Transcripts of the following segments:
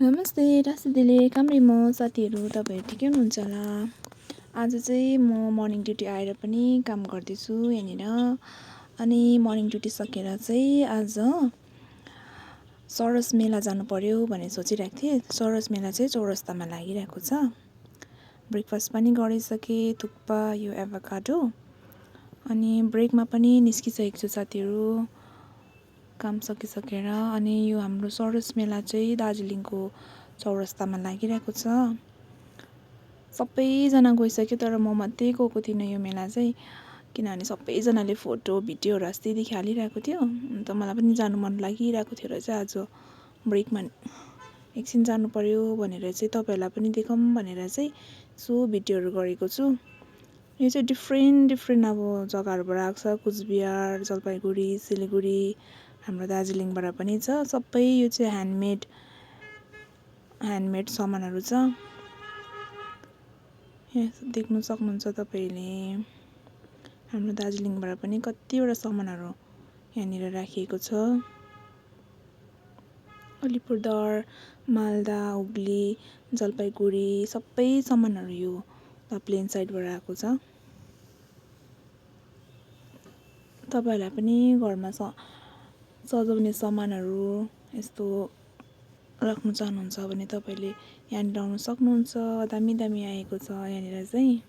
नमस्ते राशि दिदी कामरी म साथीहरू तपाईहरु ठिकै हुनुहुन्छ होला। आज चाहिँ म मर्निङ ड्युटी आएर पनि काम गर्दैछु यहाँनिर। अनि मर्निङ ड्युटी सकेर चाहिँ आज सरस मेला जानु पर्यो भनेर सोचिरहेको थिएँ। सरस मेला चाहिँ चौरस्तामा लागिरहेको छ। ब्रेकफास्ट पनि गरिसके थुक्पा यो एभोकाडो। अनि ब्रेकमा पनि निस्किसकेको छु साथीहरू काम सकिसकेर। अनि यो हाम्रो सरस मेला चाहिँ दार्जिलिङको चौरस्तामा लागिरहेको छ। सबैजना गइसक्यो तर म मात्रै गएको थिइनँ यो मेला चाहिँ, किनभने सबैजनाले फोटो भिडियोहरू अस्तिदेखि हालिरहेको थियो। अन्त मलाई पनि जानु मन लागिरहेको थियो र चाहिँ आज ब्रेकमा एकछिन जानु पर्यो भनेर चाहिँ तपाईहरुलाई पनि देखाऊँ भनेर चाहिँ सो भिडियोहरू गरेको छु। यो चाहिँ डिफ्रेन्ट अब जग्गाहरूबाट आएको छ। कुचबिहार, जलपाइगुडी, सिलगढी, हाम्रो दार्जिलिङबाट पनि छ। सबै यो चाहिँ ह्यान्डमेड सामानहरू छ। यहाँ देख्न सक्नुहुन्छ तपाईले। हाम्रो दार्जिलिङबाट पनि कतिवटा सामानहरू यहाँनिर राखिएको छ। अलिपुरद्वार, मालदा, हुगली, जलपाइगुडी सबै सामानहरू यो प्लेन साइडबाट आएको छ। तपाईहरुलाई पनि घरमा सजाउने सामानहरू यस्तो राख्नु चाहनुहुन्छ भने तपाईले यहाँनिर आउन सक्नुहुन्छ। दामी आएको छ यहाँनिर चाहिँ।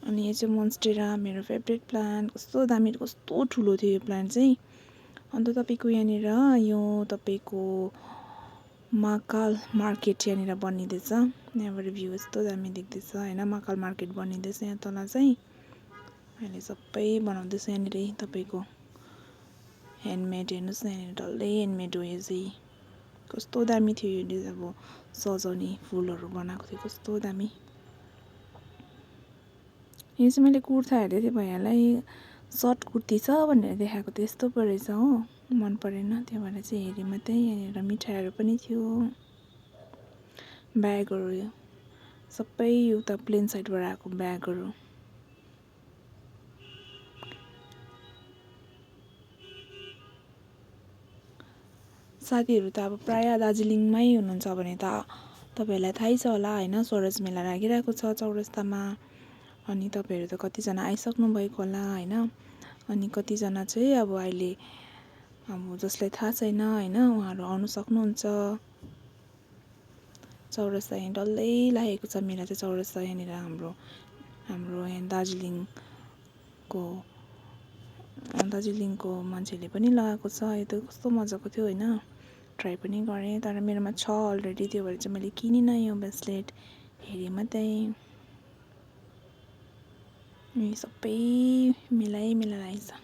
अनि यो चाहिँ मोन्स्टेरा मेरो फेभरेट प्लान्ट। कस्तो दामी कस्तो ठुलो थियो यो प्लान्ट चाहिँ। अन्त तपाईको यहाँनिर यो तपाईको महाकाल मार्केट यहाँनिर बनिँदैछ। यहाँबाट भ्यू यस्तो दामी देख्दैछ हैन। महाकाल मार्केट बनिँदैछ यहाँ तल चाहिँ। अहिले सबै बनाउँदैछ यहाँनिर तपाईको ह्यान्डमेड। हेर्नुस् न यहाँनिर डल्लै ह्यान्डमेड हो यो चाहिँ। कस्तो दामी थियो यो अब सजाउने फुलहरू बनाएको थियो कस्तो दामी। यो चाहिँ मैले कुर्ता हेर्दै थिएँ भैयालाई सर्ट कुर्ती छ भनेर देखाएको थियो। यस्तो पो रहेछ हो, मन परेन त्यो भएर चाहिँ हेरेँ मात्रै। यहाँनिर मिठाईहरू पनि थियो। ब्यागहरू सबै उता प्लेन साइडबाट आएको ब्यागहरू। साथीहरू त अब प्राय दार्जिलिङमै हुनुहुन्छ भने त तपाईहरुलाई थाहै छ होला हैन। सरस मेला लागिरहेको छ चौरस्तामा। अनि तपाईहरु त कतिजना आइसक्नु भएको होला हैन। अनि कतिजना चाहिँ अब अहिले अब जसलाई थाहा छैन हैन उहाँहरू आउन सक्नुहुन्छ। चौरस्ता यहाँ डल्लै लागेको छ मेला चाहिँ। चौरस्ता यहाँनिर हाम्रो यहाँ दार्जिलिङको मान्छेले पनि लगाएको छ। यो त कस्तो मजाको थियो हैन। ट्राई पनि गरेँ तर मेरोमा छ अलरेडी त्यो भएर चाहिँ मैले किनिनँ यो ब्रेसलेट, हेरेँ मात्रै। यो सबै मेला लागेको छ।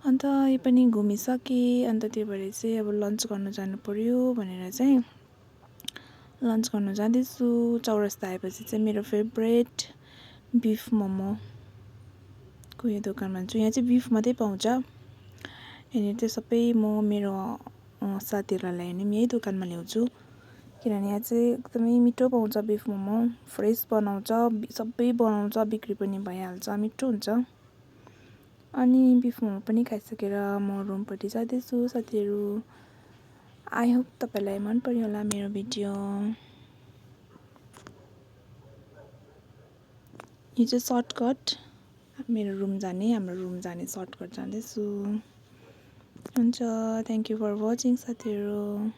अन्त यो पनि घुमिसकेँ। अन्त त्यो भएर चाहिँ अब लन्च गर्न जानु पर्यो भनेर चाहिँ लन्च गर्न जाँदैछु। चौरस्ता आएपछि चाहिँ मेरो फेभरेट बिफ मोमो को यो दोकानमा छु। यहाँ चाहिँ बिफ मात्रै पाउँछ। यहाँनिर चाहिँ सबै म मेरो साथीहरूलाई ल्यायो भने यही दोकानमा ल्याउँछु। किनभने यहाँ चाहिँ एकदमै मिठो पाउँछ बिफ मोमो। फ्रेस बनाउँछ, सबै बनाउँछ, बिक्री पनि भइहाल्छ, मिठो हुन्छ। अनि बिफ मोमो पनि खाइसकेर म रुमपट्टि जाँदैछु साथीहरू। आई होप तपाईलाई मन पर्यो होला मेरो भिडियो। यो चाहिँ सर्टकट मेरो हाम्रो रुम जाने सर्टकट जाँदैछु। हुन्छ, थ्याङ्क यू फर वाचिङ साथीहरू।